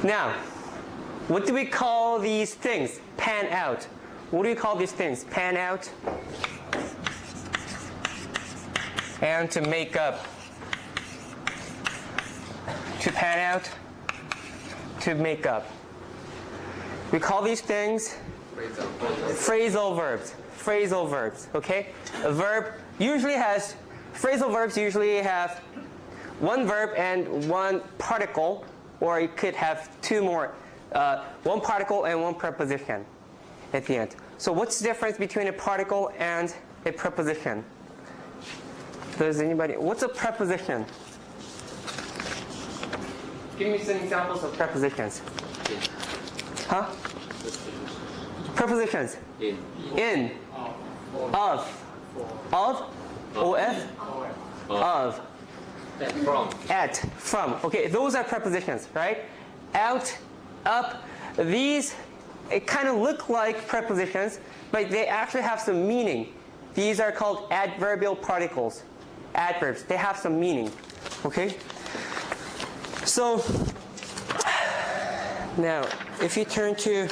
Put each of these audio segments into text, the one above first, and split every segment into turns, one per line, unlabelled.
Now, what do we call these things? Pan out. What do we call these things? Pan out and to make up. To pan out, to make up. We call these things phrasal verbs. Phrasal verbs, okay? A verb usually has, phrasal verbs usually have one verb and one particle, or it could have two more, one particle and one preposition at the end. So what's the difference between a particle and a preposition? Does anybody, what's a preposition? Give me some examples of prepositions. Huh? Prepositions. In. Of. Of. Of.
From.
At. From. Okay, those are prepositions, right? Out. Up. These, it kind of look like prepositions, but they actually have some meaning. These are called adverbial particles. Adverbs. They have some meaning. Okay? So, now, if you turn to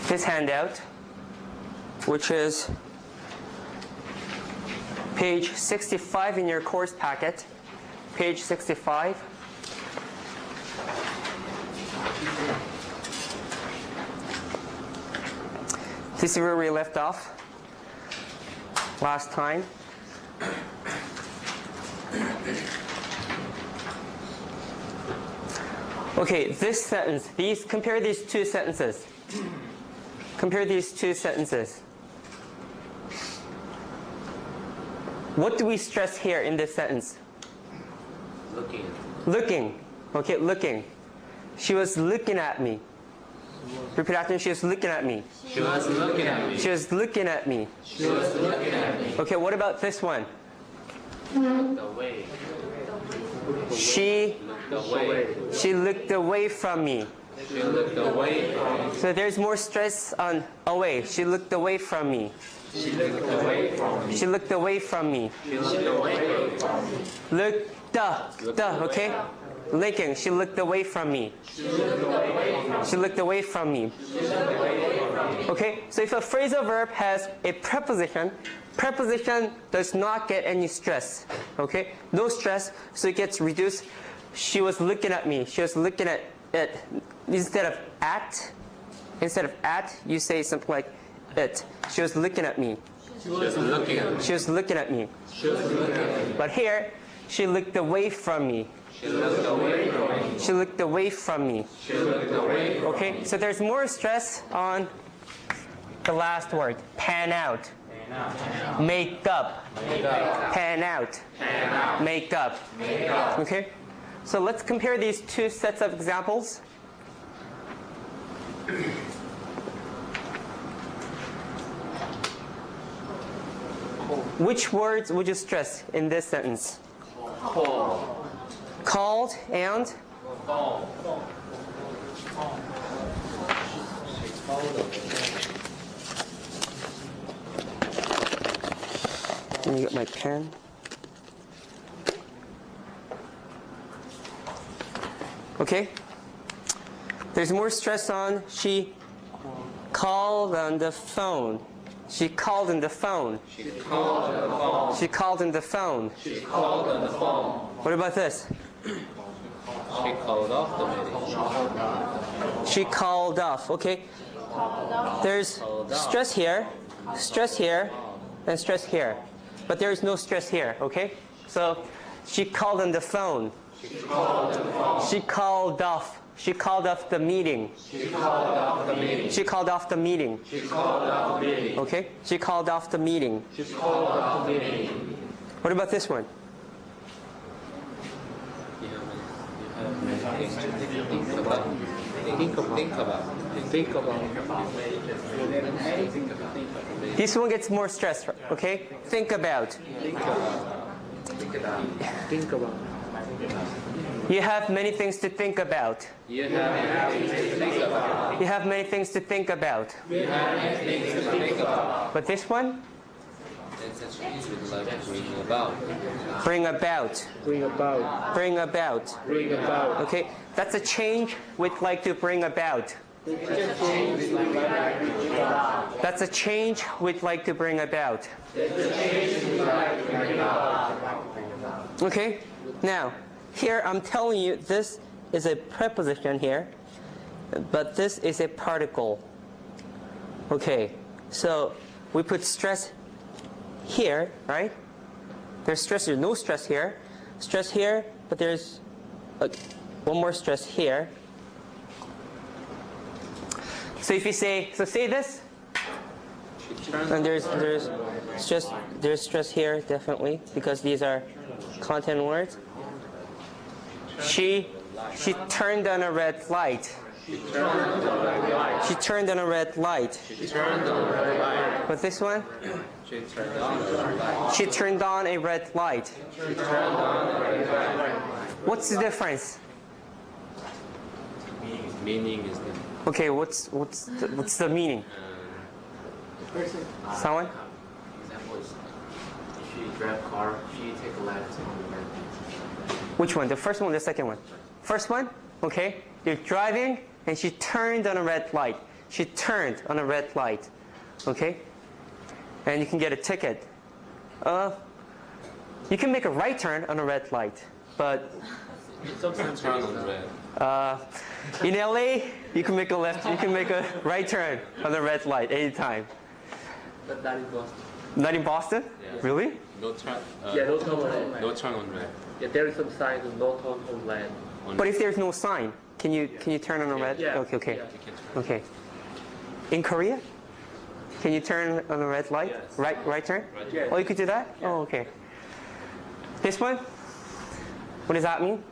this handout, which is page 65 in your course packet, page 65. This is where we left off last time. Okay, this sentence, compare these two sentences. Compare these two sentences. What do we stress here in this sentence?
Looking.
Looking. Okay, looking. She was looking at me. Repeat after me. She was looking at me.
She was looking at me.
She was looking at me.
She was looking at me.
Okay, what about this one?
Looked away.
She looked away from me.
She looked away from me.
So there's more stress on away. She looked away from me.
She looked away from me.
She looked away from me.
She looked away from me.
Looked, okay? Linking, she looked away from me.
She looked away from me.
She looked away from me.
She looked away from me.
Okay, so if a phrasal verb has a preposition, preposition does not get any stress. Okay, no stress, so it gets reduced. She was looking at me. She was looking at it. Instead of at, you say something like it. She was looking at me.
She was looking at me.
She was looking at me.
She was looking at me.
But here, she looked away from me.
She looked away from me.
She looked away from me.
She looked away from me.
Okay, so there's more stress on the last word, pan out. Make up. Pan out. Make up. Okay? So let's compare these two sets of examples. Which words would you stress in this sentence? Called and? Let me get my pen. Okay? There's more stress on she called on the phone. She called on the phone.
She called on the phone.
She called on the phone.
She called on the phone.
What about this?
She called off the meeting.
She called off. Okay? There's stress here, and stress here. But there is no stress here. Okay? So she called on the phone.
She called on the phone.
She called off. She called off the meeting.
She called off the meeting.
She called off the meeting.
She called off the meeting.
Okay? She called off the meeting.
She called off the meeting.
What about this one?
You have many things to think about. Think about.
This one gets more stress, okay? Think about.
Think about.
You have many things to think about.
You have many things to think about.
You have many things to think about.
You have many things to think about.
But this one?
Essentially, we like bring about.
Bring about.
Bring about.
Bring about.
Bring about.
Okay, that's a change we'd like to bring about. That's a change we'd like to bring about. Okay, now here I'm telling you this is a preposition here, but this is a particle. Okay, so we put stress here, right? There's stress here, no stress here. Stress here, but there's one more stress here. So if you say, so say this, and there's stress here definitely because these are content words. She turned on a red light. She turned on a red light. But this one? She turned on a red light. What's the difference?
Meaning is the.
Okay, what's the meaning? Someone?
Example is she drive car, she take a left on the red light.
Which one? The first one or the second one? First one? Okay. You're driving and she turned on a red light. She turned on a red light. Okay? And you can get a ticket. You can make a right turn on a red light, but
Sometimes turn on red.
in LA, you can make a right turn on the red light anytime.
But not in Boston.
Not in Boston?
Yeah.
Really?
No turn.
No turn on red.
No turn on red.
Yeah, there is some sign of no turn on red.
But if there's no sign, can you turn on a red?
Yeah.
Okay.
Yeah.
You can turn.
Okay. In Korea, can you turn on a red light?
Yes.
Right turn?
Right.
Yeah.
Oh, you could do that?
Yeah.
Oh, okay. This one? What does that mean?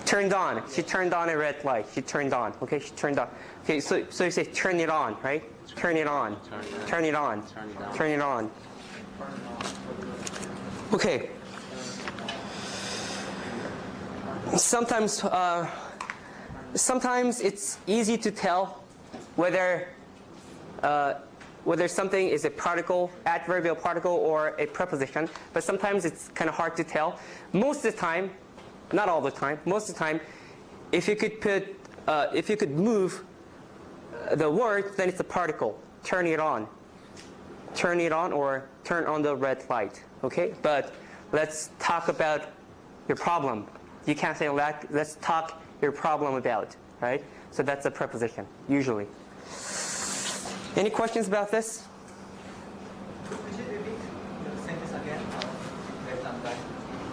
Turned on. She turned on a red light. She turned on. Okay, she turned on. Okay, so you say turn it on, right? Turn it on. Turn it on. Turn it on. Okay. Sometimes it's easy to tell whether something is a particle, adverbial particle, or a preposition, but sometimes it's kind of hard to tell. Most of the time, not all the time, most of the time, if you could move the word, then it's a particle. Turn it on. Turn it on or turn on the red light. Okay? But let's talk about your problem. You can't say let's talk your problem about, right? So that's a preposition, usually. Any questions about this?
Could you repeat the sentence again?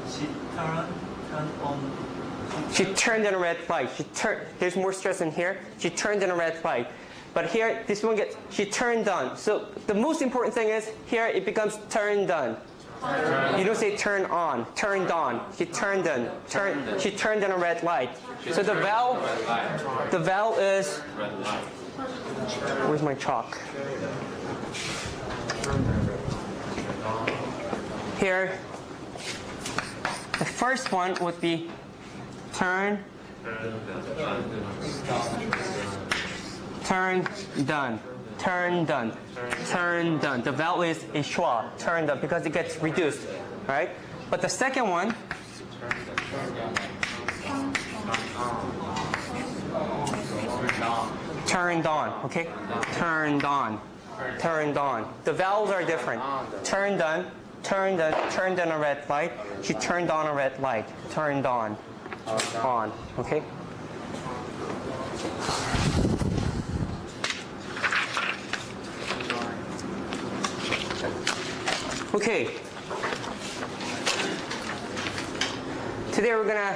She turned on.
She turned on a red light. There's more stress in here. She turned on a red light. But here, this one gets, she turned on. So the most important thing is, here it becomes turned on. You don't say turn on, turned on. She turned on. She turned on a red light. So the vowel is, where's my chalk? Here, the first one would be turn, done, turn done, turn done. The vowel is a schwa, turn done, because it gets reduced, right? But the second one, turned on, okay? Turned on, turned on. The vowels are different. Turned on, turned on, turned on a red light. She turned on a red light. Turned on, okay? Okay. Today we're gonna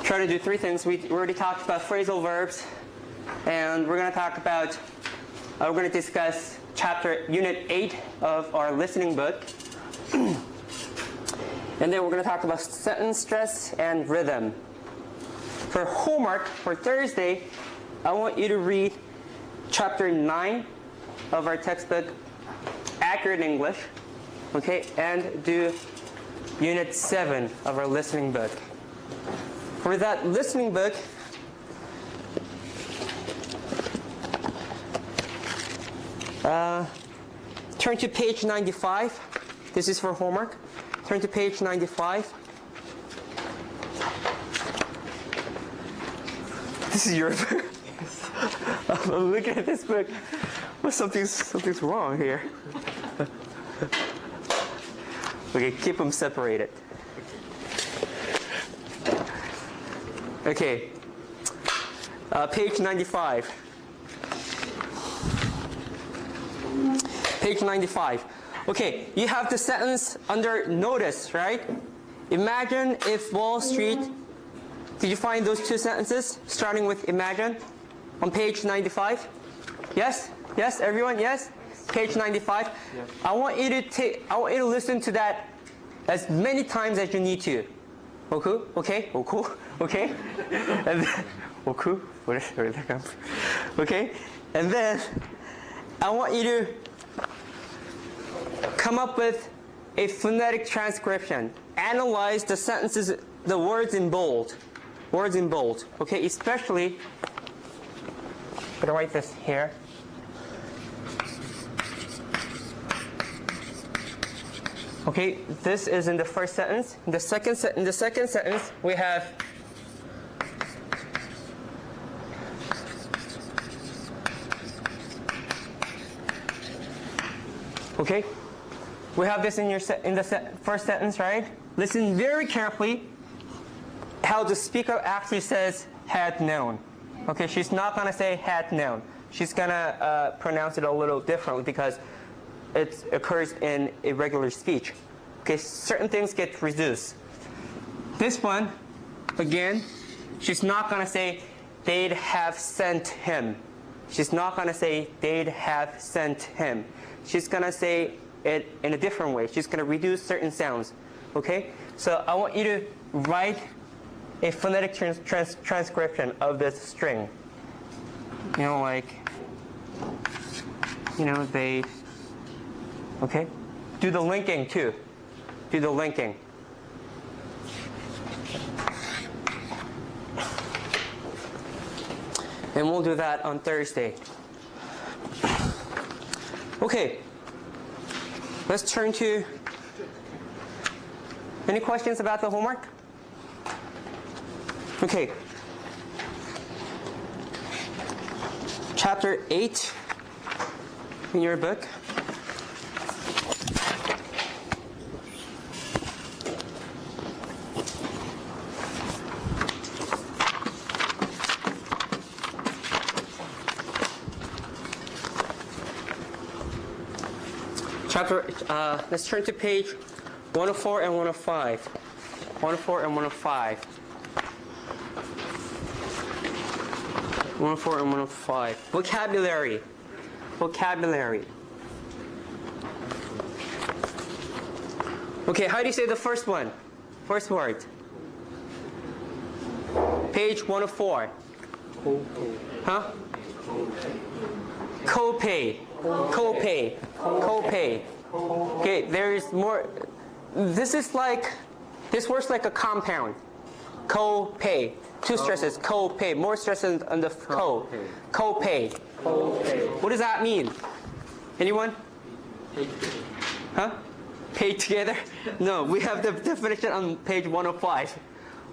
try to do three things. We already talked about phrasal verbs, and we're gonna discuss Unit 8 of our listening book, and then we're gonna talk about sentence stress and rhythm. For homework for Thursday, I want you to read Chapter 9 of our textbook, Accurate English, okay, and do Unit 7 of our listening book. For that listening book, Turn to page 95. This is for homework. Turn to page 95. This is your book. I'm looking at this book. Well, something's wrong here. Okay, keep them separated. Okay, page 95. Page 95. Okay, you have the sentence under notice, right? Imagine if Wall Street. Did you find those two sentences starting with imagine on page 95? Yes? Yes, everyone? Yes? Page 95. Yes. I want you to listen to that as many times as you need to. Okay? Okay? Okay? Okay? And then, okay? Where did that come from? Okay? And then I want you to come up with a phonetic transcription. Analyze the sentences, the words in bold. Words in bold. Okay? Especially, I'm going to write this here. Okay, this is in the first sentence. In the second sentence, we have okay. We have this in the first sentence, right? Listen very carefully. How the speaker actually says had known. Okay, she's not gonna say had known. She's gonna pronounce it a little differently because it occurs in irregular speech. Okay, certain things get reduced. This one, again, she's not going to say they'd have sent him. She's not going to say they'd have sent him. She's going to say it in a different way. She's going to reduce certain sounds. Okay, so I want you to write a phonetic transcription of this string. You know, like, you know, they. Okay? Do the linking too. Do the linking. And we'll do that on Thursday. Okay. Let's turn to. Any questions about the homework? Okay. Chapter 8 in your book. Let's turn to page 104 and 105. 104 and 105. 104 and 105. Vocabulary. Vocabulary. Okay, how do you say the first one? First word. Page 104. Huh? Copay. Copay. Copay. Okay, there is more. This works like a compound. Copay. Two stresses. Copay. More stresses on the co. Copay. What does that mean? Anyone? Huh? Pay together? No, we have the definition on page 105.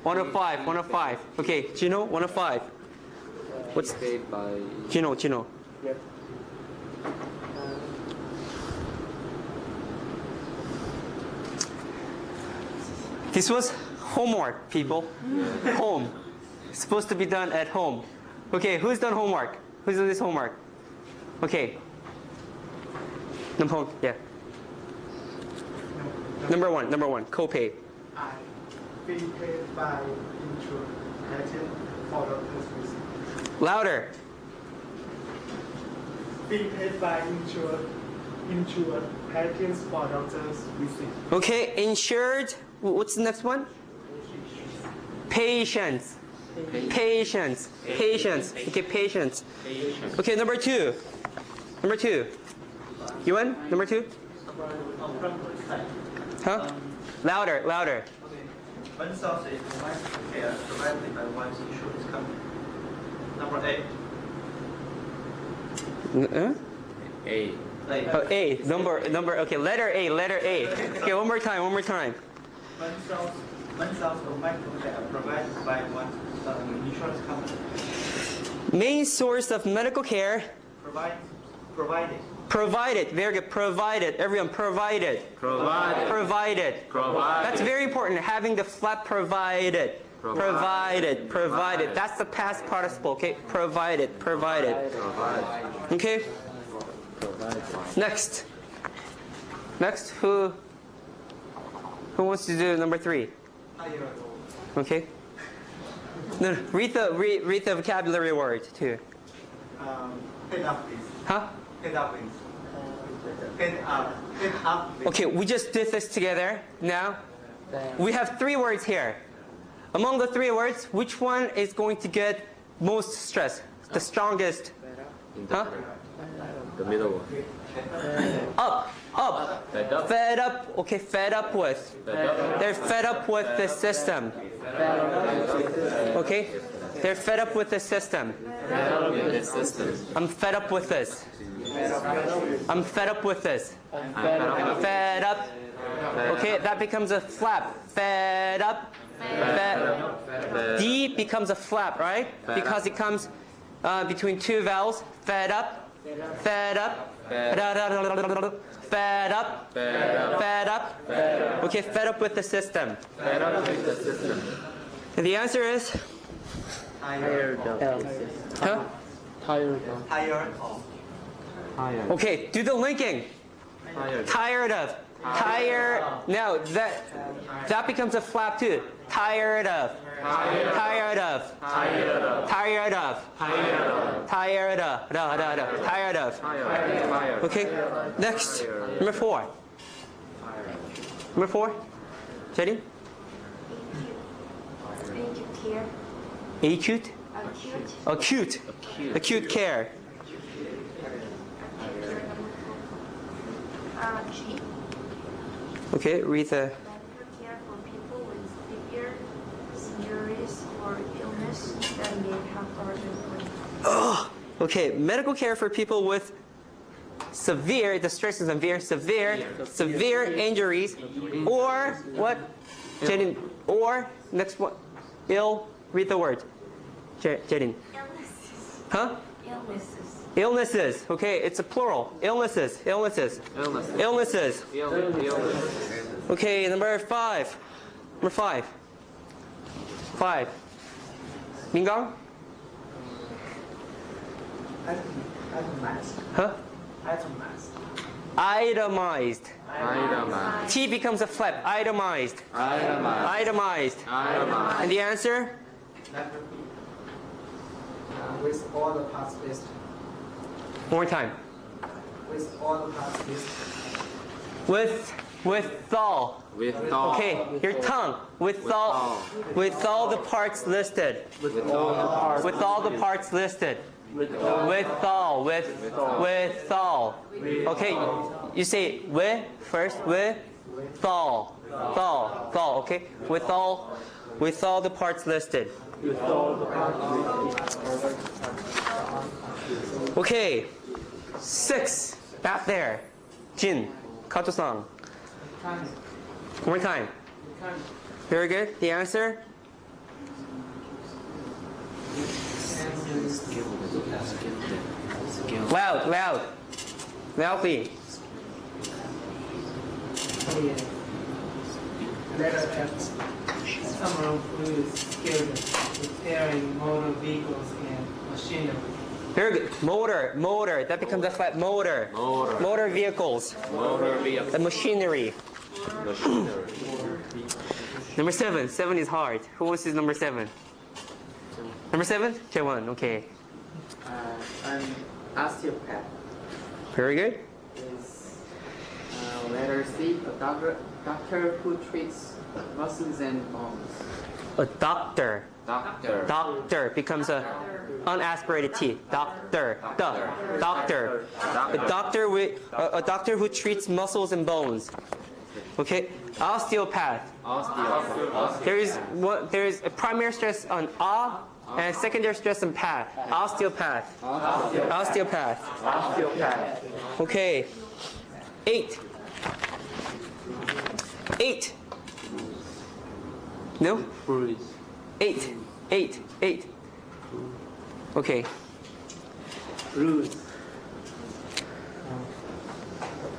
105. 105. Okay, do you know 105? What's paid by? Do you know? Yep. This was homework, people. Home. It's supposed to be done at home. Okay, who's done homework? Who's done this homework? Okay. Yeah. Number one, copay.
I be paid by insurance agent for doctor's visit.
Louder.
Be paid by insurance agents for doctor's visit.
Okay, insured. What's the next one? Patients. Patients. Okay, patients. Okay, number two. You win? Number two? Huh? Louder.
Okay. One source is provided by one's insurance company. Number 8.
A.
Oh, A. Number. Okay, letter A. Okay, one more time.
One source of medical care provided by one insurance company.
Main source of medical care.
Provided.
Very good. Provided. Everyone, provided.
Provided.
That's very important. Having the flap provided. Provided. That's the past participle. Okay. Provided. Okay. Next. Who wants to do number 3? Okay. No. Read the vocabulary word too.
Head up, please.
Huh?
Head up, please. Head up. Please.
Okay, we just did this together. Now, we have 3 words here. Among the 3 words, which one is going to get most stress? The strongest? Huh?
The middle one.
Up. Fed up. Okay, fed up with. They're fed up with the system. Okay? They're fed up with the system. I'm fed up with this. I'm fed up with this. Fed up. Okay, that becomes a flap. Fed up. D becomes a flap, right? Because it comes between 2 vowels. Fed up. Fed up. Fed up. Okay, fed up with the system. And the answer is?
Tired of.
Huh?
Tired of.
Tired of.
Okay, do the linking. Tired of. Tired. Now that becomes a flap too. Tired of. Tired of. Tired of. Okay. Next. Number 4. Jenny? Acute. Acute care.
G.
Okay, read the.
Medical care for people with severe injuries or illness that may have urgent.
Okay, medical care for people with severe, the stress is severe injuries, or what? Jenny, or next one, ill. Read the word. Jenny.
Illnesses.
Huh?
Illnesses.
Illnesses. Okay, it's a plural. Illnesses. Okay, number 5. Number 5. Mingang?
Itemized.
Huh?
Itemized.
Itemized.
T becomes a flap. Itemized. And the answer?
With all the parts listed.
One more time.
With all the parts listed.
With all. Okay, your tongue. With all the parts listed. With all the parts listed. With all. Okay, you say with first. With all. Okay, with all the parts listed. Okay, 6. Back there. Jin, Kato-san. One more time. Very good. The answer? Loudly.
Letter F. Someone who is skilled repairing motor vehicles and machinery.
Very good. Motor. That becomes a flat motor. Motor vehicles. And machinery. Number 7. 7 is hard. Who wants to do number 7? Number 7? Jaewon. Okay.
An osteopath
Very good.
is letter C, a doctor who treats muscles and bones.
A doctor. Doctor becomes a unaspirated T. Doctor. Doctor. A doctor who treats muscles and bones. Okay. Osteopath. There is a primary stress on And secondary stress and path. Osteopath. Osteopath.
Osteopath.
Okay. 8. 8. No?
Bruise.
8. 8. 8. Okay.
Bruise.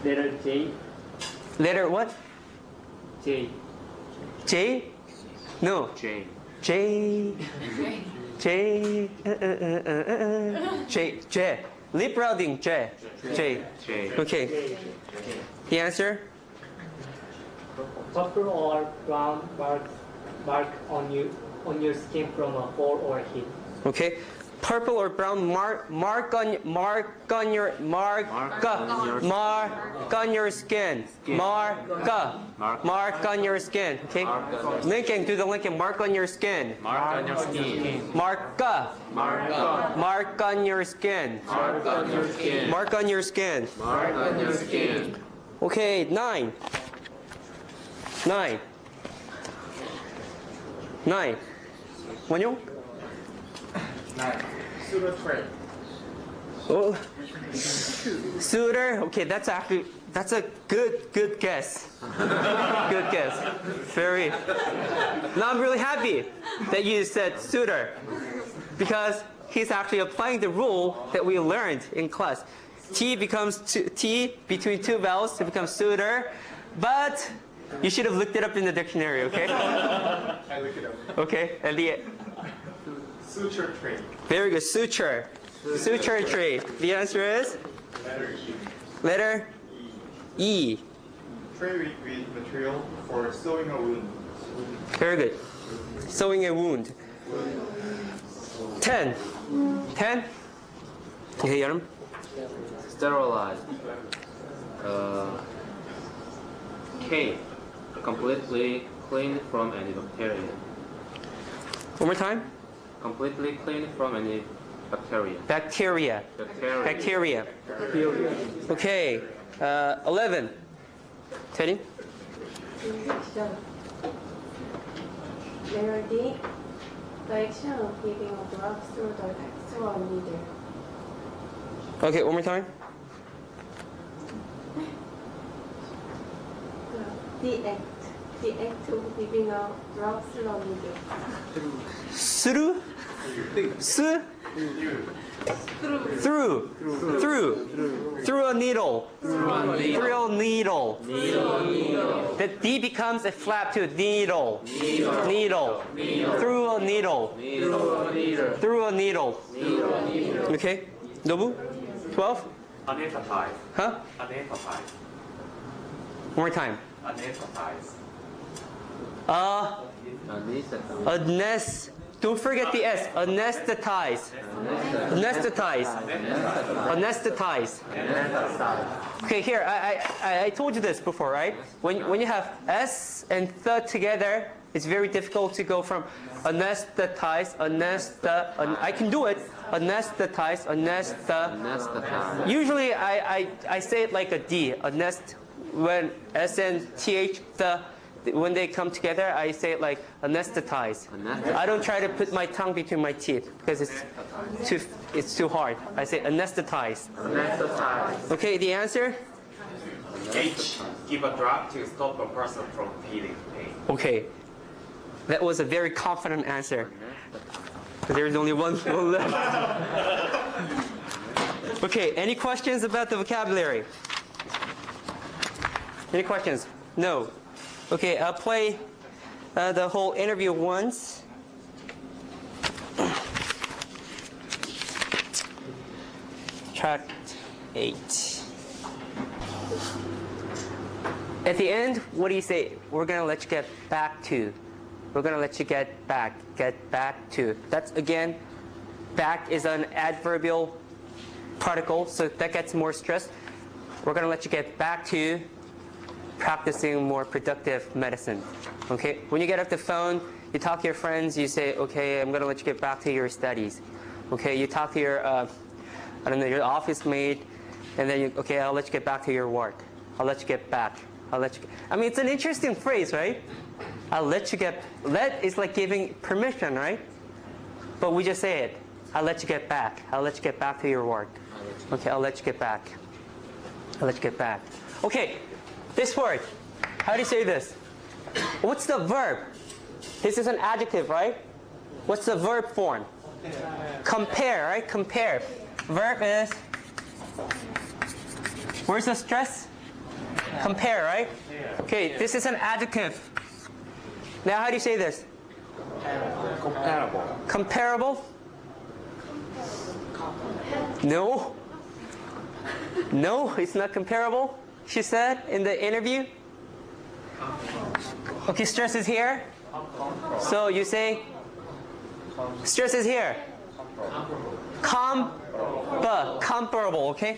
Letter J.
Letter what?
J.
J? No.
J.
J. J. J. J. Lip routing. J. J.
J.
Okay. The answer?
Purple or brown mark on your skin from a fall or heat.
Okay. Purple or brown mark on your skin. Mark on your skin. Okay. Lincoln, do the Lincoln. Mark on your skin.
Mark on your skin.
Mark on your skin.
Mark on your skin.
Mark on your skin.
Mark on your skin.
Okay. 9. 9. 9. 원용?
Pseudo trait.
Oh, suitor. Okay, that's a good guess. Good guess. Very. Now I'm really happy that you said suitor, because he's actually applying the rule that we learned in class. T becomes T between two vowels to become suitor, but you should have looked it up in the dictionary. Okay.
I look it up.
Okay. And the
Suture trait.
very good suture. Suture trait. The answer is
Letter E.
letter E.
Trait with material for sewing a wound.
Very good. Sewing a wound. 10. 10. Okay, 여름.
Sterilize. K. Completely clean from any bacteria.
One more time.
Completely clean from any bacteria.
Bacteria.
Bacteria.
Bacteria. Okay. 11. Teddy.
Infection. Letter D. The action of giving a drug through the sexual needle.
Okay, one more time.
The act of giving a drug through a needle.
Through. Through a needle. Through a needle. The D becomes a flap to needle. Needle. Through a needle. Through a needle. Okay. Nobu? 12?
Anesthetize.
Huh?
Anesthetize.
One more time.
Anesthetize.
Don't forget the S. Anesthetize. Anesthetize. Anesthetize. Okay, here, I told you this before, right? When you have S and th together, it's very difficult to go from anesthetize, I can do it. Anesthetize, Usually I say it like a D. When S and TH, when they come together, I say it like anesthetize. I don't try to put my tongue between my teeth because it's too hard. I say anesthetize. Okay, the answer?
H. Give a drug to stop a person from feeling pain.
Okay. That was a very confident answer. There's only one left. Okay, any questions about the vocabulary? Any questions? No. Okay, I'll play the whole interview once. Track 8. At the end, what do you say? We're going to let you get back to. We're going to let you get back to. That's, again, back is an adverbial particle, so that gets more stress. We're going to let you get back to practicing more productive medicine. Okay? When you get off the phone, you talk to your friends, you say, okay, I'm going to let you get back to your studies. Okay? You talk to your, your office mate, and then, okay, I'll let you get back to your work. I'll let you get back. I mean, it's an interesting phrase, right? I'll let you get, let is like giving permission, right? but we just say it. I'll let you get back. I'll let you get back to your work. Okay, I'll let you get back. I'll let you get back. Okay, this word. How do you say this? What's the verb? This is an adjective, right? What's the verb form? Compare, right? Compare. Verb is, where's the stress? Compare, right? Okay, this is an adjective. Now how do you say this?
Comparable.
Comparable? No. No, it's not comparable, she said in the interview. Okay, stress is here. So you say, stress is here. Comparable, okay?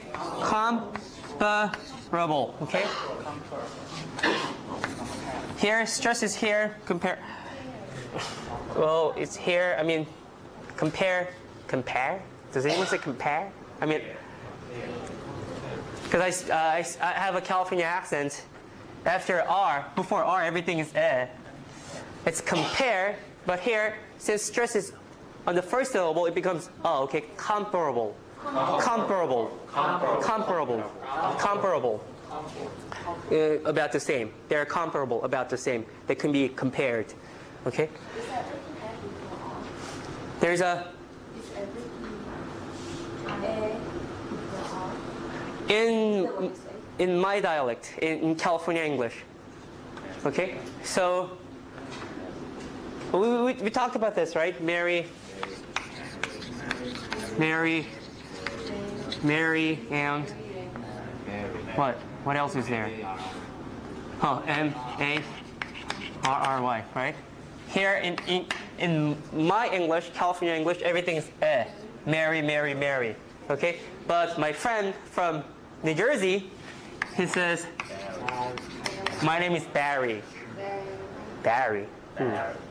Comparable, okay? Here, stress is here. Compare. Well, it's here. I mean, compare. Compare? Does anyone say compare? I mean, because I have a California accent. After R, before R, everything is eh. It's compare, but here, since stress is on the first syllable, it becomes, oh, okay, comparable. Comparable. Comparable. Comparable. About the same. They're comparable, about the same. They can be compared. Okay? There's a... In my dialect, in California English. Okay? So, we talked about this, right? Mary, and what? What else is there? Oh, M-A-R-R-Y, right? Here in my English, California English, everything is eh. Mary. Okay? But my friend from New Jersey, he says, my name is Barry. Barry.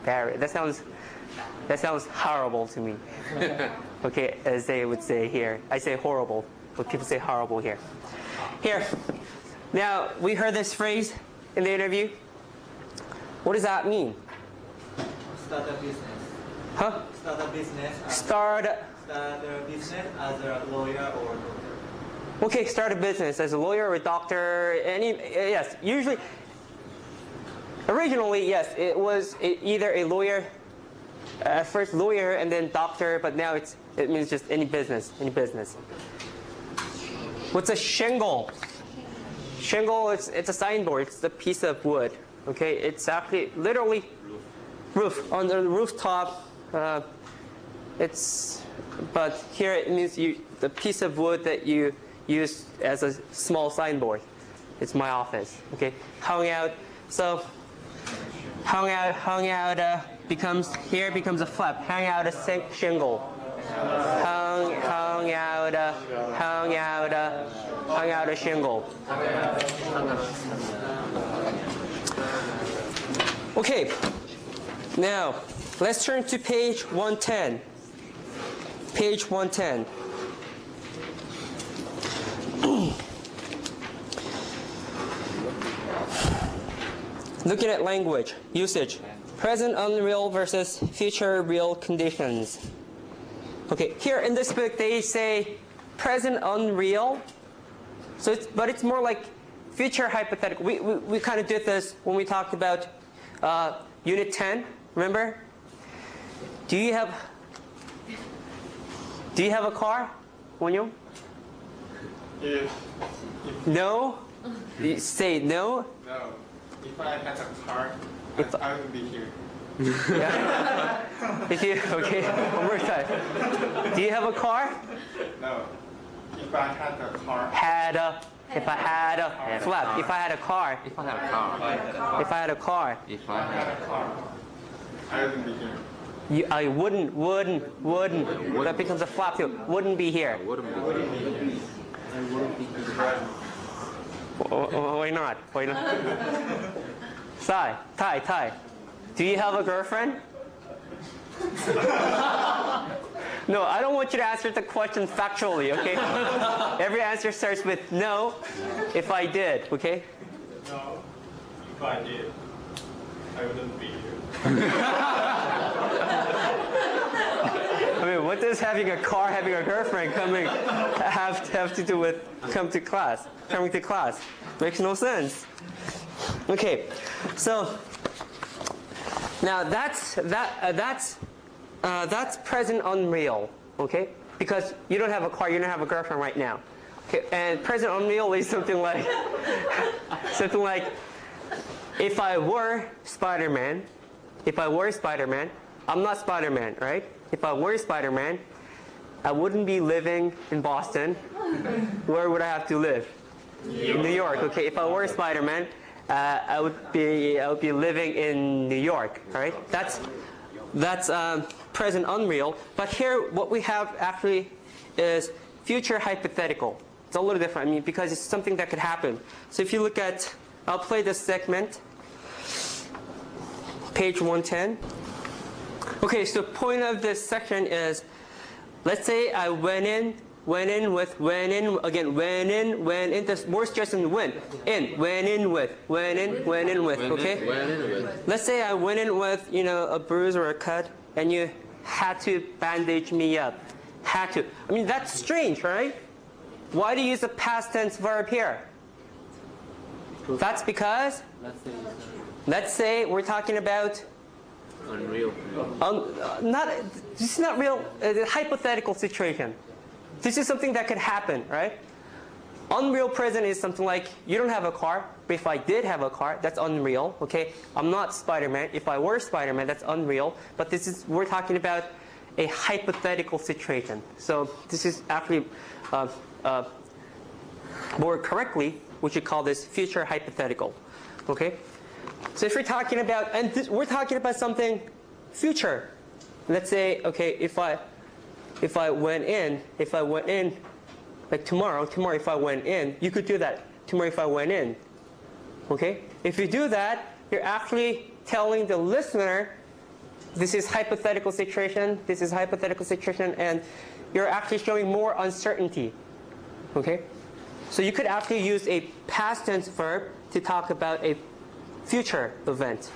Barry. That sounds horrible to me. Okay, as they would say here. I say horrible, but people say horrible here. Here. Now, we heard this phrase in the interview. What does that mean?
Start a business.
Huh?
Start a business.
Start
a business as a lawyer or doctor.
Okay, start a business as a lawyer or a doctor. Yes, usually. Originally, yes, it was either a lawyer, first lawyer and then doctor, but now it means just any business. What's a shingle? Shingle, it's a signboard. It's a piece of wood. Okay, it's actually literally roof on the rooftop. But here it means the piece of wood that you use as a small signboard. It's my office. Okay, hung out. So hung out becomes a flap. Hang out a shingle. Hung out a shingle. Okay, now let's turn to page 110. Page 110. Looking at language, usage. Present unreal versus future real conditions. Okay, here in this book they say present unreal. So but it's more like future hypothetical. We kind of did this when we talked about Unit 10, remember? Do you have a car, Wonyo? No? You say no?
No. If I had a car, I would be here.
Yeah? Okay, one more time. Do you have a car?
No. If I had a car.
If I had a flap. If I had a car.
If I had a car.
If I had a car.
If I had a car.
I wouldn't be here.
I wouldn't. That becomes a flap too. Wouldn't be here.
Wouldn't be here.
I wouldn't be here.
Why not? Ty. Do you have a girlfriend? No, I don't want you to answer the question factually, okay? Every answer starts with no, if I did, okay?
No. If I did, I wouldn't be here.
does having a car, having a girlfriend coming have to do with coming to class? Makes no sense. Okay, so now that's present unreal. Okay, because you don't have a car, you don't have a girlfriend right now. Okay, and present unreal is something like if I were Spider-Man, I'm not Spider-Man, right? If I were Spider-Man, I wouldn't be living in Boston. Where would I have to live? In New York. Okay, if I were Spider-Man, I would be living in New York, right? That's present unreal. But here, what we have actually is future hypothetical. It's a little different. I mean, because it's something that could happen. So if you look at, I'll play this segment, page 110. Okay, so the point of this section is, let's say I went in, there's more stress in went in with, okay? Let's say I went in with, a bruise or a cut, and you had to bandage me up. Had to. I mean, that's strange, right? Why do you use a past tense verb here? That's because, let's say we're talking about
Unreal.
This is not real. A hypothetical situation. This is something that could happen, right? Unreal present is something like you don't have a car, but if I did have a car, that's unreal. Okay, I'm not Spider-Man. If I were Spider-Man, that's unreal. But we're talking about a hypothetical situation. So this is actually more correctly, we should call this future hypothetical. Okay. So if we're talking about, we're talking about something future. Let's say, okay, if I went in, like tomorrow if I went in, you could do that. Tomorrow if I went in, okay? If you do that, you're actually telling the listener, this is hypothetical situation, and you're actually showing more uncertainty, okay? So you could actually use a past tense verb to talk about a future event.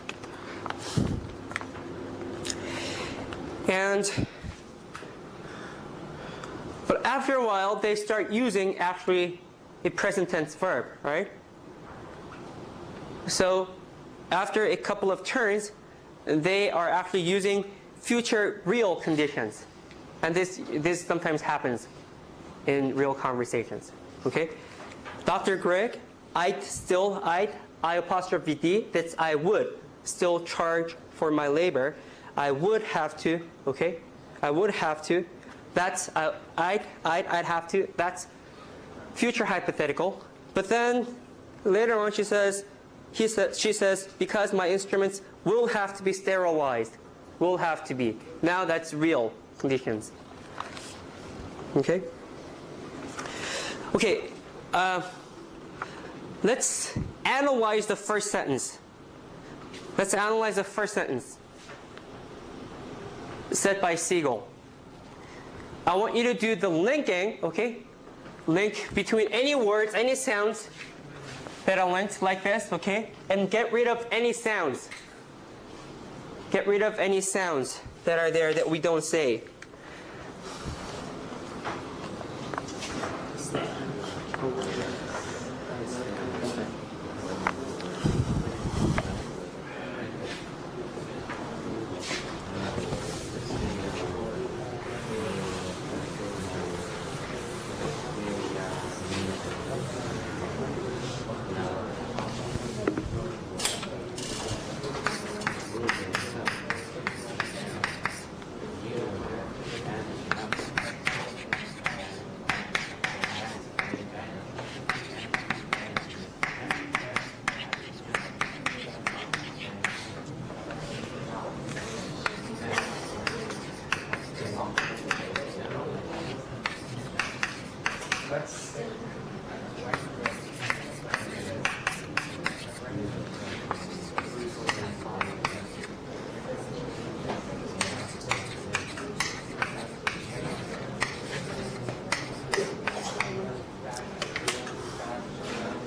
But after a while, they start using actually a present tense verb, right? So after a couple of turns, they are actually using future real conditions. And this sometimes happens in real conversations, okay? Dr. Greg, I apostrophe D, that's I would still charge for my labor. I would have to, okay? I would have to. That's I'd have to. That's future hypothetical. But then later on she says, because my instruments will have to be sterilized. Will have to be. Now that's real conditions. Okay? Okay. Let's analyze the first sentence. Let's analyze the first sentence said by Siegel. I want you to do the linking, okay? Link between any words, any sounds that are linked like this, okay? And get rid of any sounds. Get rid of any sounds that are there that we don't say.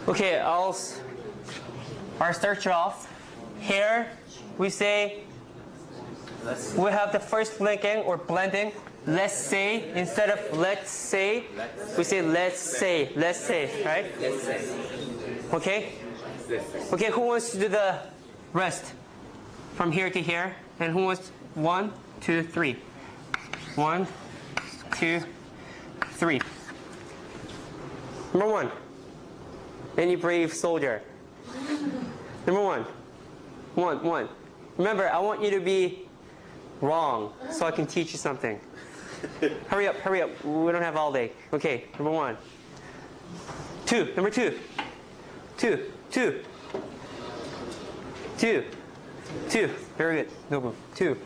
Okay, I'll start you off. Here we say we have the first linking or blending let's say, instead of let's say, we say let's say, right?
Let's say.
Okay? Okay, who wants to do the rest? From here to here. And who wants 1, 2, 3? 1, 2, 3. Number 1. Any brave soldier. Number 1. 1. Remember, I want you to be wrong so I can teach you something. Hurry up. We don't have all day. Okay, number 1. 2. Number 2. 2. Very good. No problem. 2.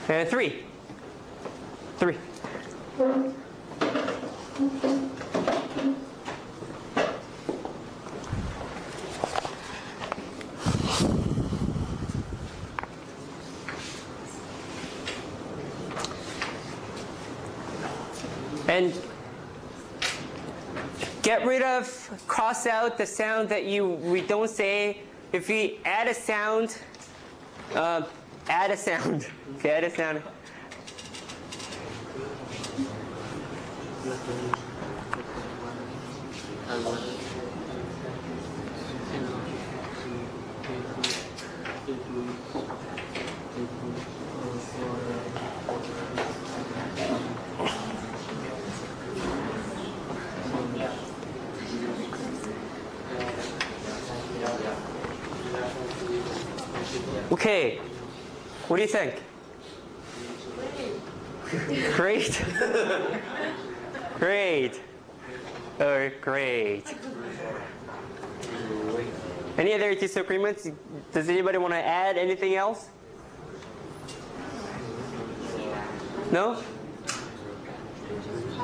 And 3. And get rid of, cross out the sound that we don't say. If we add a sound, add a sound. Okay, add a sound. Okay, what do you think? Great. Great. Oh, great. Any other disagreements? Does anybody want to add anything else? No?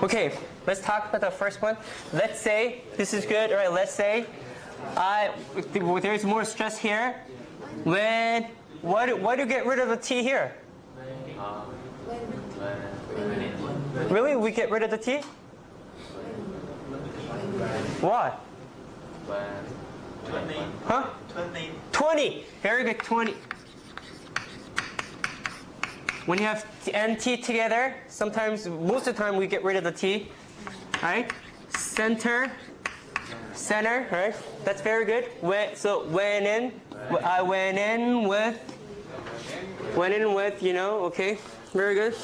Okay, let's talk about the first one. Let's say, this is good, all right, let's say, there's more stress here. Why do you get rid of the T here? Really? We get rid of the T? Why?
20.
Huh? 20. Very good, 20. When you have T and T together, most of the time we get rid of the T. Right? Center, right? That's very good. So I went in with, okay, very good.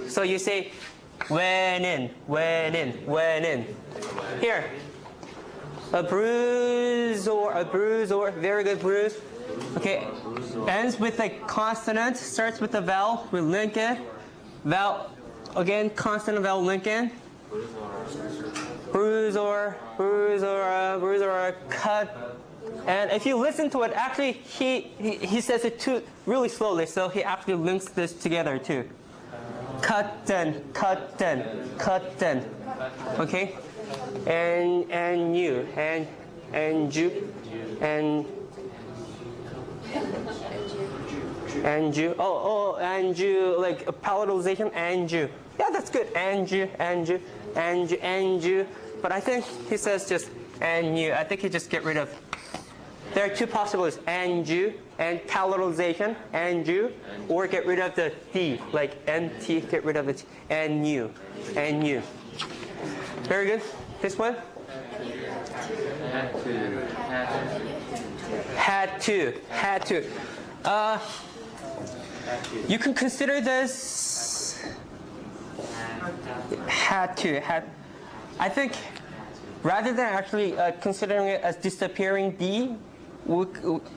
So you say, went in. Here, a bruise or, very good, bruise. Okay, ends with a consonant, starts with a vowel, we link it. Vowel, again, consonant, vowel, link in. Bruise or cut. And if you listen to it, actually he says it too really slowly, so he actually links this together too. Cut then. Okay? And you and you and you, like a palatalization, and you. Yeah, that's good. And you. But I think he says just and you. I think he just get rid of. There are two possibilities: and you and palatalization, and you, or get rid of the D, like NT, get rid of it, and you. Very good. This one. Had to. You can consider this had to. I think rather than actually considering it as disappearing D,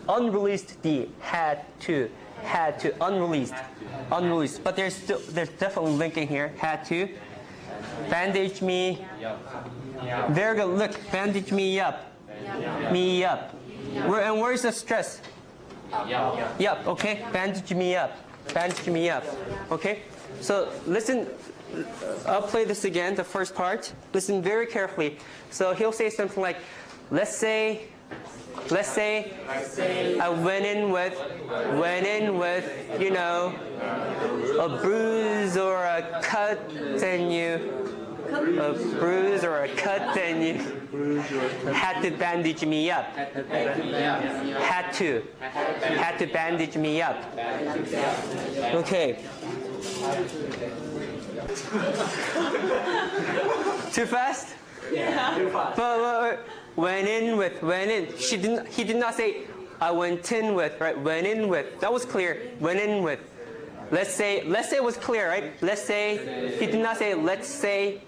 unreleased D, had to, unreleased. But there's definitely linking here. Had to. Bandage me. Very good. Look, bandage me up. Me up. And where's the stress? Yup. Okay. Bandage me up. Okay. So listen. I'll play this again. The first part. Listen very carefully. So he'll say something like, let's say I went in with, a bruise or a cut, and you a bruise or a cut, then you had to bandage me up. Had to bandage me up. Okay. Too fast? Yeah. But went in. He did not say I went in with, right? Went in with. That was clear. Went in with. Let's say it was clear, right? Let's say he did not say let's say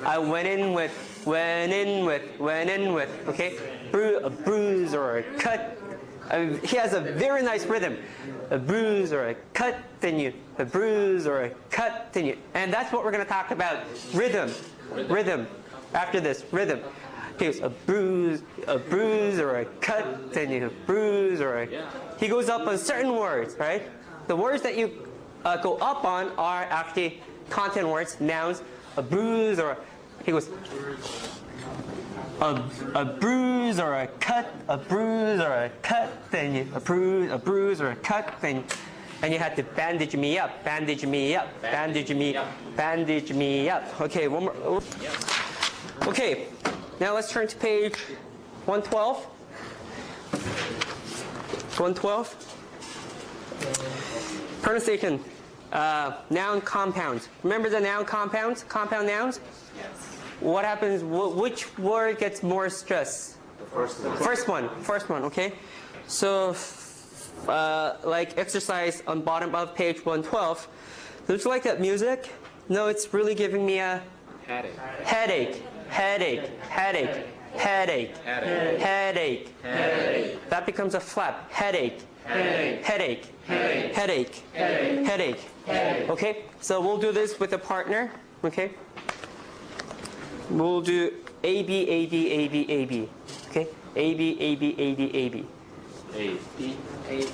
I went in with. Okay? A bruise or a cut. He has a very nice rhythm. A bruise or a cut, then you. A bruise or a cut, then you. And that's what we're going to talk about. Rhythm. After this, rhythm. Okay, so a bruise or a cut, then you. A bruise or a. He goes up on certain words, right? The words that you go up on are actually content words, nouns. A bruise or a. He goes. A bruise or a cut, a bruise or a cut, then you, a bruise or a cut, then, and you had to bandage me up. Okay, one more. Okay, now let's turn to page 112. 112. Pronunciation. Noun compounds. Remember the noun compounds? Compound nouns? What happens? Which word gets more stress?
The first one.
First one. Okay. So, like exercise on bottom of page 112. Don't you like that music? No, it's really giving me a headache. That becomes a flap. Headache. Okay. So we'll do this with a partner. Okay. We'll do A, B, A, B, A, B, A, B. Okay? A, B, A, B, A, B, A, B.
A, B, A, B,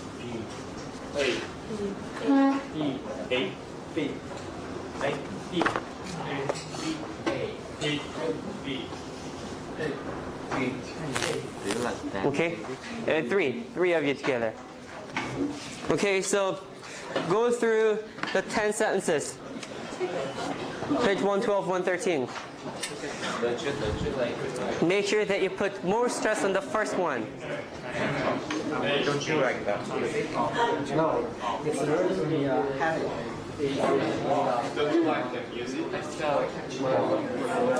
A, B, A, B, A, B,
Okay? And three of you together. Okay, so go through the 10 sentences. Page 112, 113. Make sure that you put more stress on the first one.
Don't you like that?
No, it's really a habit.
Don't you like the music?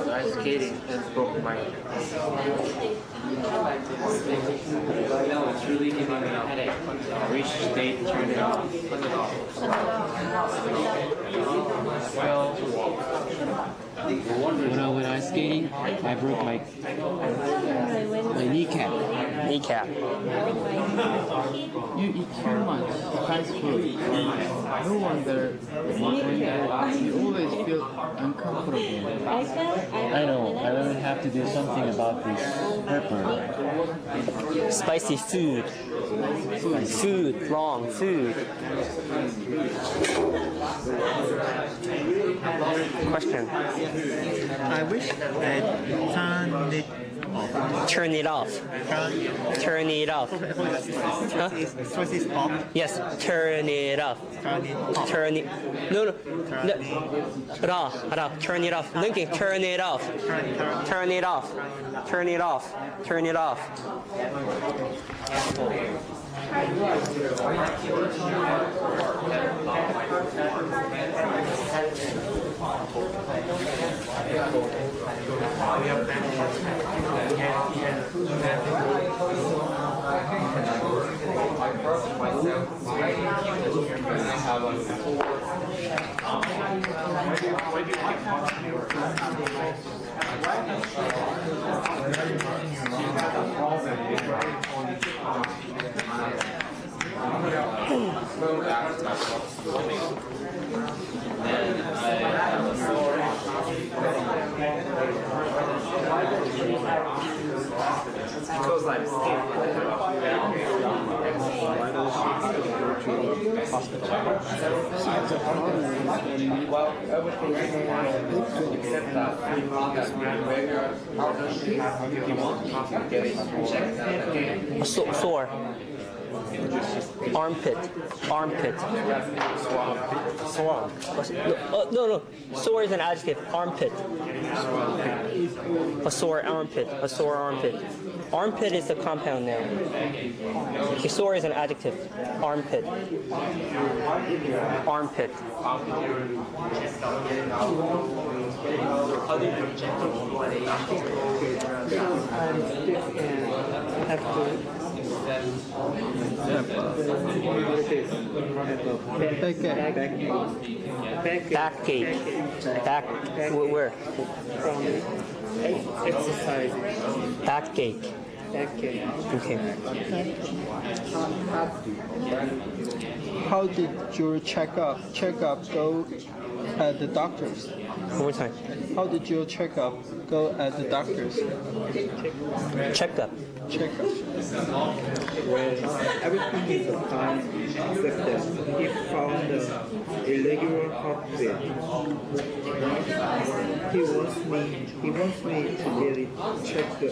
Ice skating and broke my. No, it's really giving me a headache. Reach state, turn it off. When I went ice skating, I broke my kneecap. You eat too much fast food. No wonder you always feel uncomfortable. I know. I will have to do something about this pepper.
Spicy food. Wrong. Food. Question.
I wish I turn it off.
Turn it off. Huh?
Switch this off.
Yes, turn it off.
Turn it off.
No. Turn it off. Linking, turn it off. Turn it off.
Because I'm still actually hospitalized.
Well, everything is fine except that we found that if you want to get it checked.
Sore. Armpit. Sore. No. Sore is an adjective. Armpit. A sore armpit. Armpit is the compound noun. Okay, sore is an adjective. Armpit. Backache. Where?
Exercise.
Backache. Okay.
How did your checkup go at the doctor's?
One more time.
How did your checkup go at the doctor's?
Checkup.
When everything is fine except that he found an irregular heartbeat. He wants me to get it checked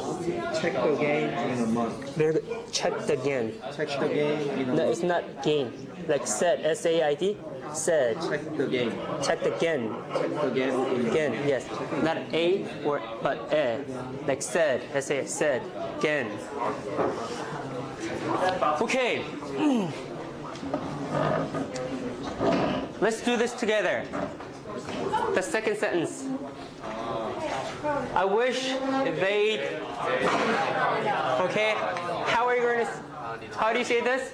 again in a month.
Checked again.
Checked again in a month.
No, it's not gain. Like said, S-A-I-D. Said.
Checked again.
Checked again. Again, yes. Not a or but a. Like said. S-A said. Again. Okay. Let's do this together. The second sentence. I wish they. Okay. How are you going to? How do you say this?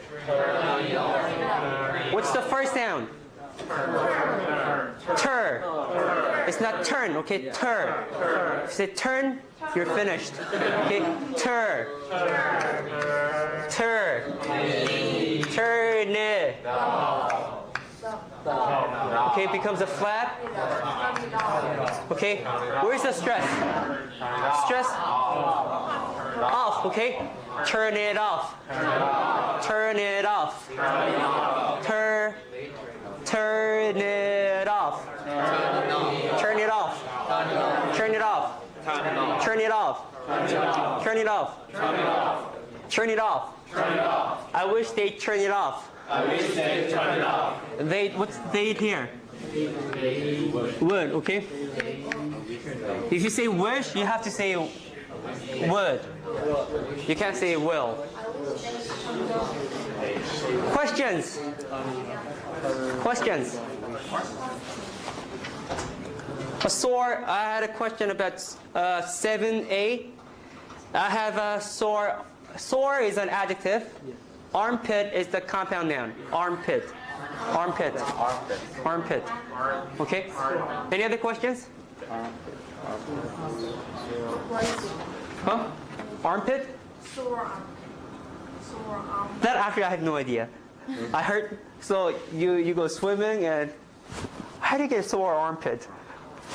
What's the first sound? Tur. It's not turn, okay? Tur. If you say turn, you're finished. Okay? Tur. Turn it. Okay, it becomes a flap. Okay? Where's the stress? Stress off, okay? Turn it off. Turn it off. Turn it off. Turn it off. Turn it off. Turn it off. Turn it off. Turn it off. I wish they'd turn it off. What's they here? Would, okay? If you say wish, you have to say would. You can't say will. Questions? A sore, I had a question about 7a. I have a sore. Sore is an adjective. Armpit is the compound noun. Armpit. Okay? Any other questions? Huh? Armpit?
Sore arm.
That actually I have no idea. I heard, so you go swimming and how do you get a sore armpit?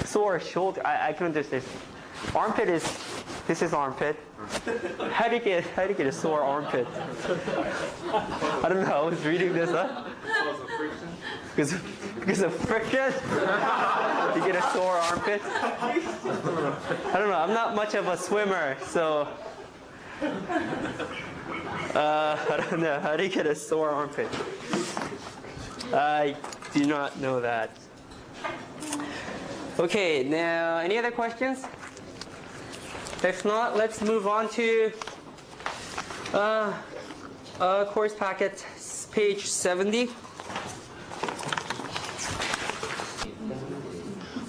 Sore shoulder, I can understand. Armpit is, this is armpit. How do you get a sore armpit? I don't know, I was reading this up. Because of friction? You get a sore armpit? I don't know, I'm not much of a swimmer, so I don't know. How do you get a sore armpit? I do not know that. Okay, now any other questions? If not, let's move on to course packet, page 70.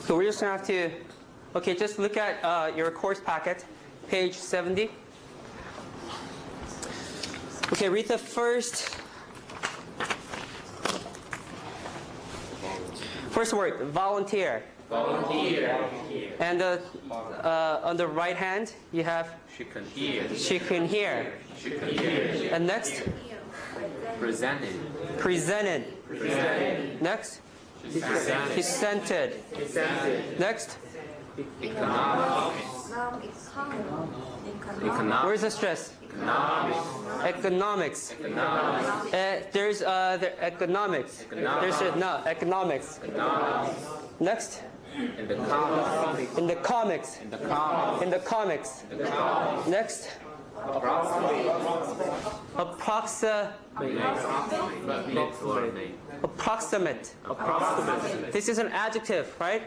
So we're just going to have to, okay, just look at your course packet, page 70. Okay, read the first word, volunteer. And on the right hand, you have
She can hear.
And next? Presented. Next? Presented. Next?
Economic.
Where's the stress? Economics. There's the economics. There's no economics. Next. In the comics. In the comics. Next. Approximate. This is an adjective, right?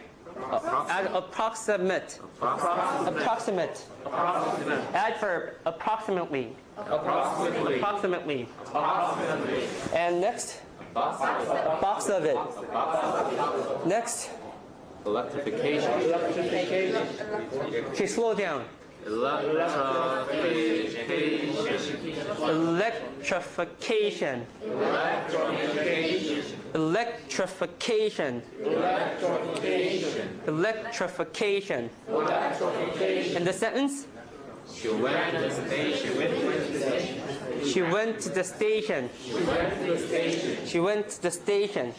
Approximate. Approximate. Adverb. Approximately. Approximately. And next. Box of it. Next.
Electrification.
Okay, slow down. Electrification. Electrification. Electrification. And the sentence?
She went to the station.
She went to the station. She went to the station.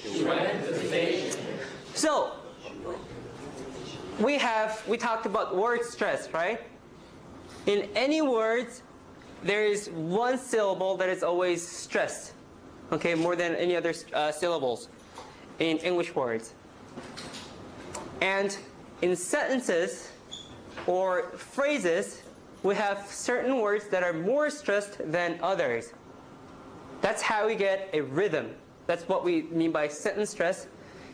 So, we talked about word stress, right? In any words, there is one syllable that is always stressed, okay, more than any other syllables in English words. And in sentences or phrases, we have certain words that are more stressed than others. That's how we get a rhythm. That's what we mean by sentence stress.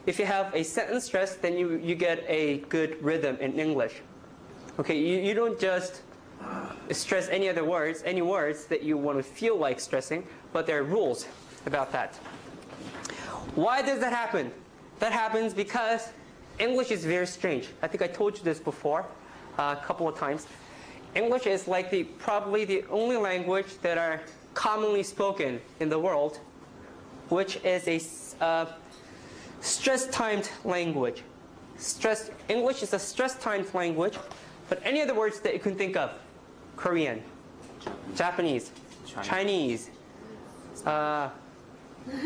If you have a sentence stress, then you get a good rhythm in English. Okay, you don't just stress any words that you want to feel like stressing, but there are rules about that. Why does that happen? That happens because English is very strange. I think I told you this before a couple of times. English is like probably the only language that are commonly spoken in the world, which is a stress-timed language. English is a stress-timed language, but any other words that you can think of, Korean, Japanese, Chinese, I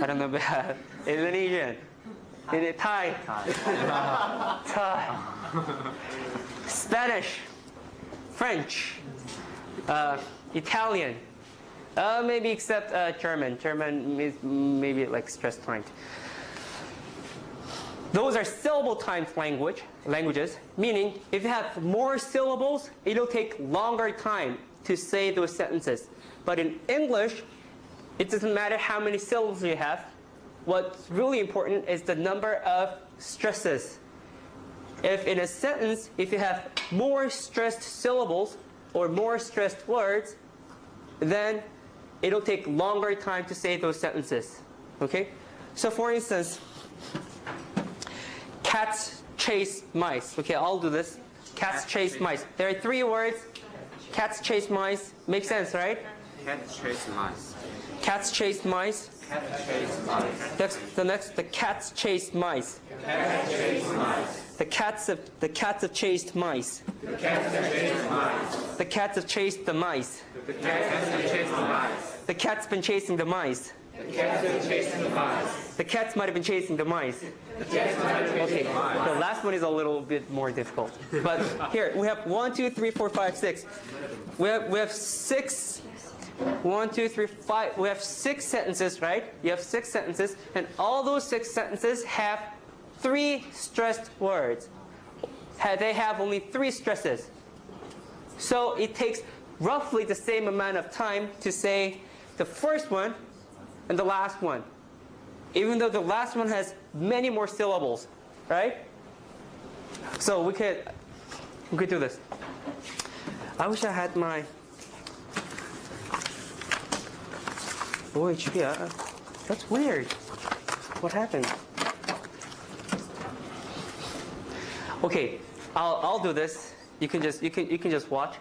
don't know about Indonesian, Thai, Spanish, French, Italian, maybe except German. German is maybe like stress-timed. Those are syllable-timed languages, meaning if you have more syllables, it'll take longer time to say those sentences. But in English, it doesn't matter how many syllables you have. What's really important is the number of stresses. If in a sentence, if you have more stressed syllables or more stressed words, then it'll take longer time to say those sentences. Okay? So for instance, cats chase mice. Okay, I'll do this. Cats chase mice. There are 3 words. Cats chase mice. Makes sense, right?
Cats chase mice.
Cats chase mice.
Cats chase mice.
The cats chase mice.
Cats chase mice.
The cats have chased mice.
The cats have chased mice.
The cats have chased the mice.
The cats have chased the mice.
The cat's been chasing the mice.
The cat's been chasing the mice.
The cats might have been chasing the mice.
The cats might have been chasing the mice.
The last one is a little bit more difficult. But here, we have 1, 2, 3, 4, 5, 6. We have 6. 1, 2, 3, 5. We have 6 sentences, right? You have 6 sentences, and all those 6 sentences have 3 stressed words. They have only 3 stresses. So it takes roughly the same amount of time to say the first one and the last one, even though the last one has many more syllables, right? So we could do this. I wish I had my OHP. That's weird. What happened? Okay, I'll do this. You can just watch.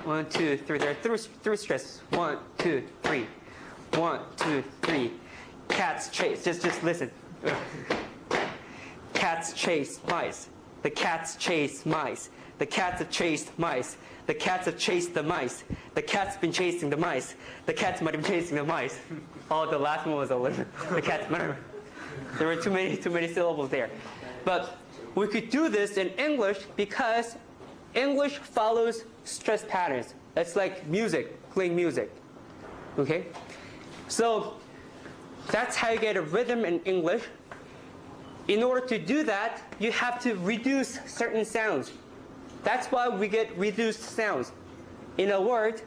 1, 2, 3. There are 3 stresses. 1, 2, 3. 1, 2, 3. Cats chase. Just listen. Cats chase mice. The cats chase mice. The cats have chased mice. The cats have chased the mice. The cat's been chasing the mice. The cats might have been chasing the mice. Oh, the last one was a little. The cats might have. There were too many syllables there. But we could do this in English because English follows stress patterns. It's like music, playing music. Okay? So that's how you get a rhythm in English. In order to do that, you have to reduce certain sounds. That's why we get reduced sounds in a word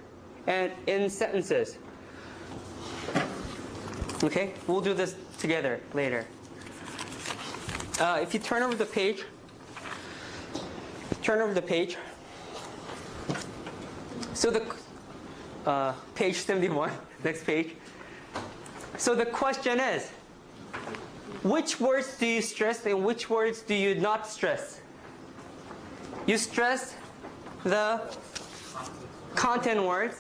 and in sentences. Okay? We'll do this together later. If you turn over the page, So the page 71, next page. So the question is, which words do you stress and which words do you not stress? You stress the content words,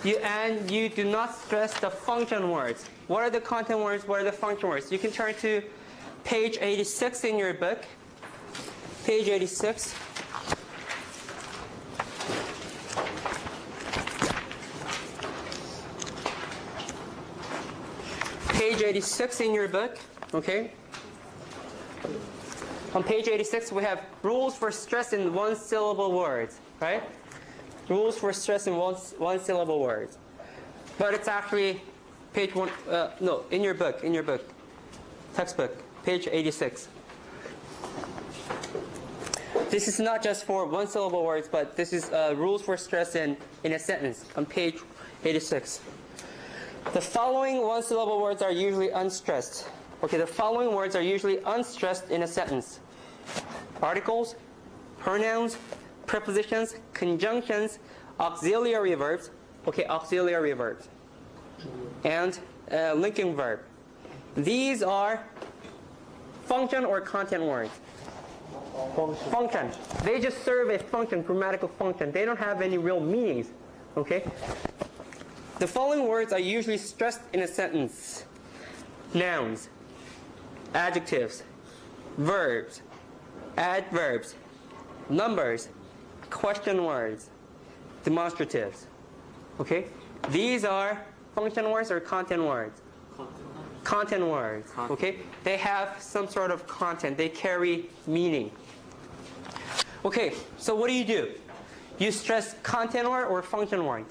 and you do not stress the function words. What are the content words? What are the function words? You can turn to page 86 in your book. Page 86. Page 86 in your book, okay? On page 86, we have rules for stress in one-syllable words, right? Rules for stress in one-syllable words. But it's actually page one, no, in your book, textbook, page 86. This is not just for one-syllable words, but this is rules for stress in a sentence on page 86. The following one-syllable words are usually unstressed. Okay, the following words are usually unstressed in a sentence. Articles, pronouns, prepositions, conjunctions, auxiliary verbs. Okay, auxiliary verbs. And linking verb. These are function or content words. Function. They just serve a function, grammatical function. They don't have any real meanings. Okay? The following words are usually stressed in a sentence. Nouns, adjectives, verbs, adverbs, numbers, question words, demonstratives. Okay? These are function words or content words? Content words. Okay? They have some sort of content. They carry meaning. Okay, so what do? You stress content word or function word?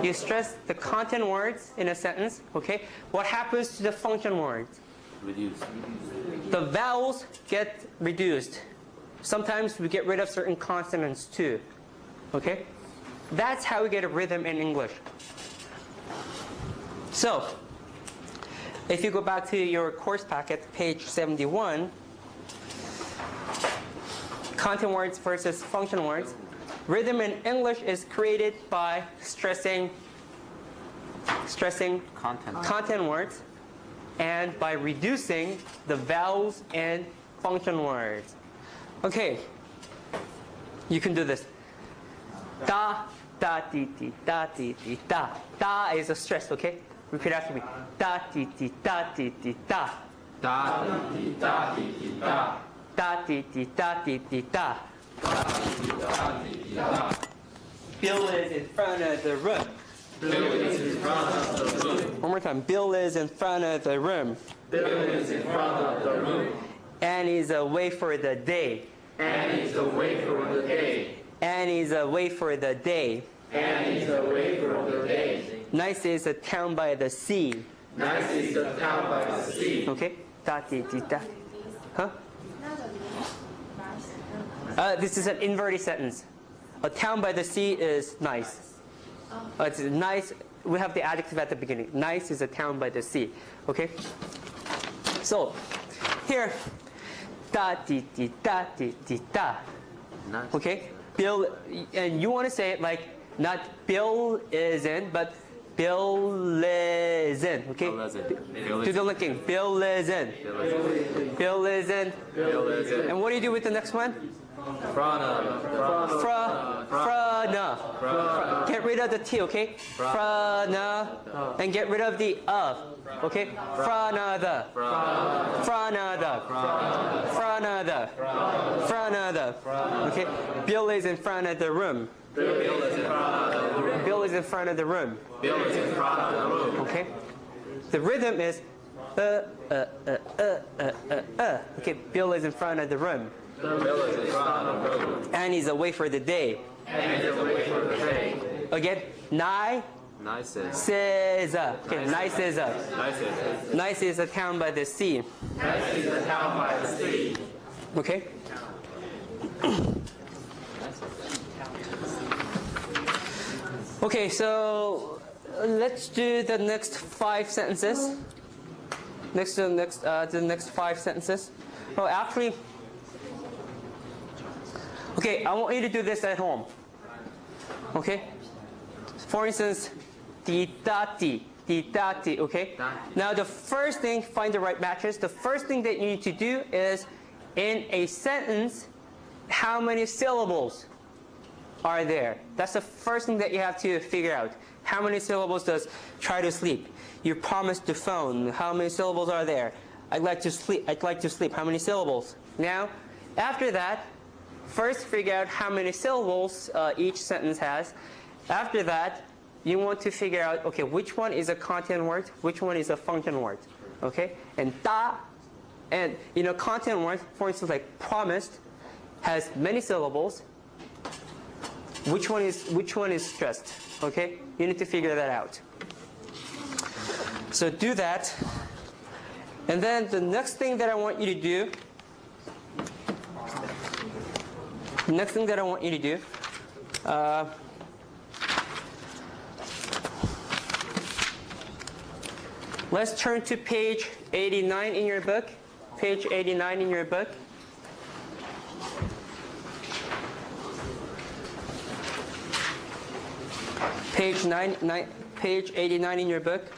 You stress the content words in a sentence. Okay? What happens to the function words?
Reduced.
The vowels get reduced. Sometimes we get rid of certain consonants too. Okay? That's how we get a rhythm in English. So, if you go back to your course packet, page 71, content words versus function words. Rhythm in English is created by stressing content words and by reducing the vowels and function words. Okay, you can do this. Da, da, di, di, da, di, di, da. Da is a stress, okay? Repeat after me. Da, di, di, da, di, di, da.
Da, di, da, di, di, da.
Da, di, di, da, di, di, da. Bill is in front of the room.
Bill is in front of the room.
One more time. Bill is in front of the room.
Bill is in front of the room.
Annie's away for the day.
Annie's away for the day.
Annie's away for the day.
Annie's away for the day.
Nice is a town by the sea.
Nice is the town by the sea.
Okay? Da, di, di, da. Huh? This is an inverted sentence. A town by the sea is nice. It's nice. We have the adjective at the beginning. Nice is a town by the sea. Okay? So, here, da, di, di, da, di, di, da. Okay? Bill, and you want to say it like, not Bill is in, but Bill is in. Okay? Do the linking. Bill is in. Bill is in.
Bill is in.
And what do you do with the next one? Fra. Get rid of the T, okay? Fra, na. And get rid of the of. Okay? Fra, na, the. Fra, na, the. Fra, na, the. Fra, na, the. Okay? Bill is in front of the room.
Bill is in front of the room.
Bill is in front of the room.
Bill is in front of the room.
Okay? The rhythm is Okay, Bill is in front of the room. And is away for the day. Again, nice is a. Okay, nice is a. Nice is a town by the sea. Okay. Okay, so let's do the next 5 sentences. The next 5 sentences. Oh, actually, okay, I want you to do this at home. Okay. For instance, ditati, okay? Now the first thing, find the right matches. The first thing that you need to do is, in a sentence, how many syllables are there? That's the first thing that you have to figure out. How many syllables does try to sleep? You promised the phone. How many syllables are there? I'd like to sleep. How many syllables? Now, after that, first figure out how many syllables each sentence has. After that, you want to figure out, okay, which one is a content word, which one is a function word, okay? And da, and in a content word, for instance, like promised, has many syllables. Which one is stressed, okay? You need to figure that out. So do that. And then the next thing that I want you to do, let's turn to page 89 in your book. Page 89 in your book. Page 89 in your book.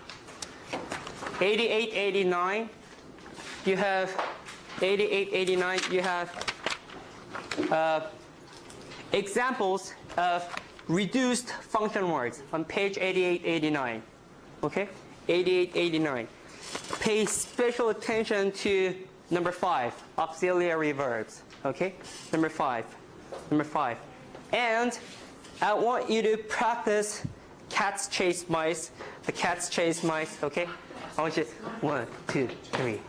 88, 89. You have 88, 89. You have examples of reduced function words on page 88, 89. Okay? 88, 89. Pay special attention to number 5, auxiliary verbs. Okay? Number 5. And I want you to practice cats chase mice. The cats chase mice. Okay? I want you 1, 2, 3.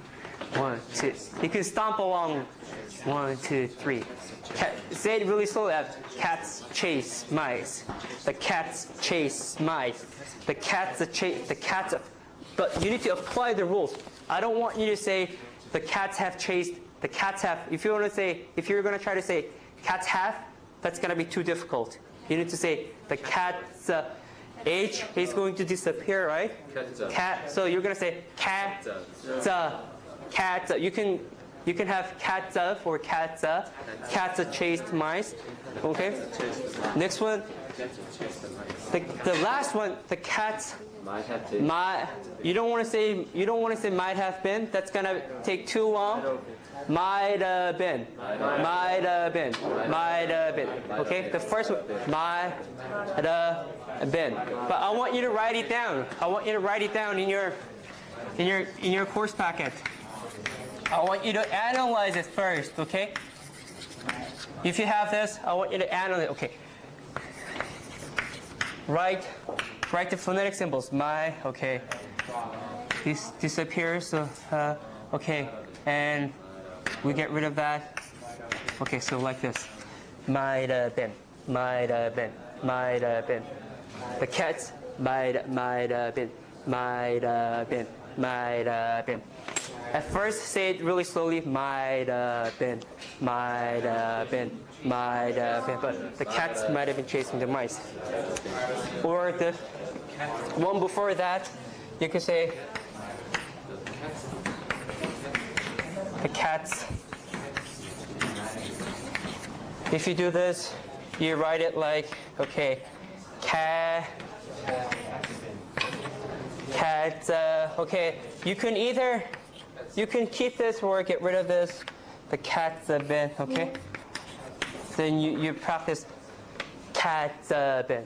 1, 2. You can stomp along. 1, 2, 3. Say it really slowly. Cats chase mice. The cats chase mice. The cats chase. The cats. But you need to apply the rules. I don't want you to say the cats have chased. The cats have. If you're going to try to say cats have, that's going to be too difficult. You need to say the cat's H is going to disappear, right? Cat. So you're going to say cat. Cat. You can have cats or cats. Cats chased mice. Okay. Next one. The last one. The cats. You don't want to say might have been. That's gonna take too long. Might have been. Okay. The first one. Might have been. But I want you to write it down. I want you to write it down in your course packet. I want you to analyze it first, okay? If you have this, I want you to analyze it. Okay. Write the phonetic symbols. My, okay. This disappears, so, okay. And we get rid of that. Okay, so like this. Might have been. The cats might have been. At first, say it really slowly. Might have been. But the cats might have been chasing the mice. Or the one before that, you can say the cats. If you do this, you write it like, okay, cat. Okay, you can keep this or get rid of this. The cat's been, okay? Then you practice cat's been.